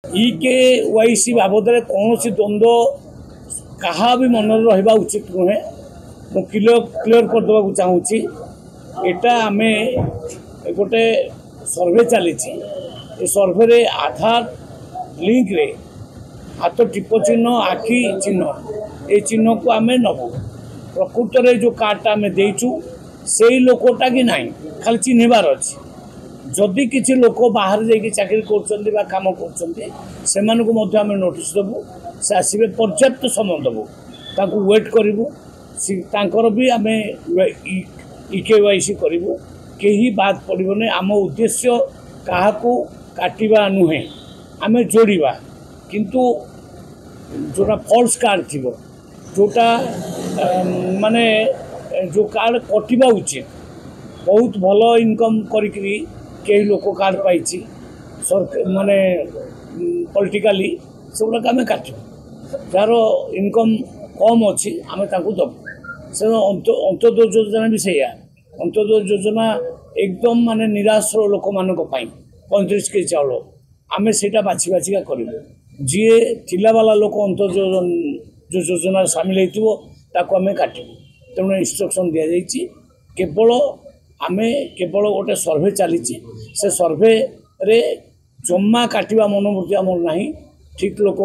EKYC बाबद कौन द्वंद्व क्या भी मन रहा उचित नुहे मु क्लियर करदे चाहूँगी। एटा आम गोटे सर्वे चली सर्वे आधार लिंक रे हाथ टिप चिन्ह आखि चिन्ह ये चिन्ह को आम नबू प्रकृत में जो कार्डटा आम देचु से लोकटा कि ना खाली चिन्हबार अच्छी जदि किसी लोक बाहर जाकि चाकरी कर काम कर नोटिस देवु से आसवे पर्याप्त समय देवु ताकू वेट करूँ भी आम EKYC करूँ कहीं बात पड़ोनी आम उद्देश्य क्या काटिबा नुहे आम जोड़ा किंतु जोटा फॉल्स कार्ड थी जोटा माने जो कार्ड कटिबा उचित बहुत भल इनकम करी कई लोक कार्ड पाई माने पॉलिटिकली से गुड़ा आम काटू जार इनकम कम अच्छी आम दबू से अंत्योदय योजना भी सैया अंत्योदय योजना एकदम माने निराश लोक मान 35 केजी चाउल आम से बाछी बाछिका करूँ जी थिला वाला लोक अंत्योदय जो योजना सामिल होता आम काटू तेणु इंस्ट्रक्शन दि जाइए केवल आम केवल गोटे सर्वे चली से सर्वे रे जमा काटिबा मनोवृत्ति आमर ना ठीक लोक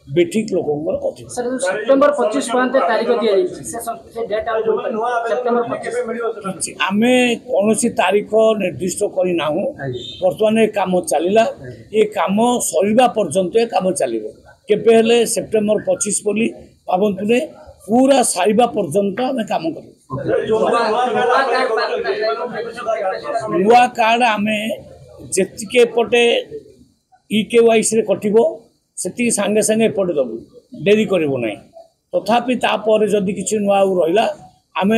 बेठिक लोक कथित सेप्टेम्बर 25 तारीख आम कौन तारीख निर्दिष्ट करना बर्तमान कम चलला ये कम सरीबा पर्यंत कम चलो केबे सेप्टेम्बर 25 बोली भावतु ने पूरा सारिबा पर्यंत आम कम कर नुआ कार्ड आम जी एपटे EKYC रे कटिबो से सांगे सांगे एपटे दबू डेरी करूँ ना तथापि तापर जदि किसी नुआ रहा आम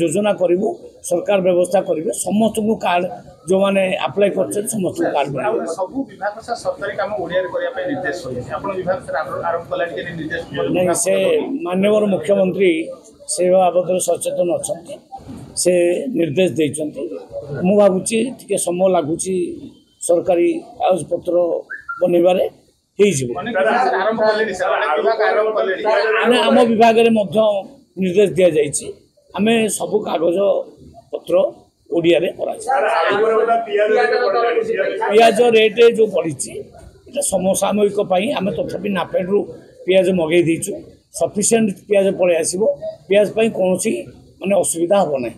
योजना करूँ सरकार व्यवस्था करेंगे समस्त को कार्ड जो मैंने अप्लाई कर समस्त कार्ड नहीं से माननीय मुख्यमंत्री से बाबद सचेतन अच्छा से निर्देश देते मु भावुची टे समय लगुच सरकारी कागज पत्र बनइबारे आम विभाग निर्देश दि जाइए आम सबू कागज पत्र ओडिया रे पियाज रेट जो बढ़ी समसामयिक आम तथापि नाफेड पियाज मगई देचु सफिशिएंट पियाज पलि आसो पियाज कौन माने असुविधा हम ना।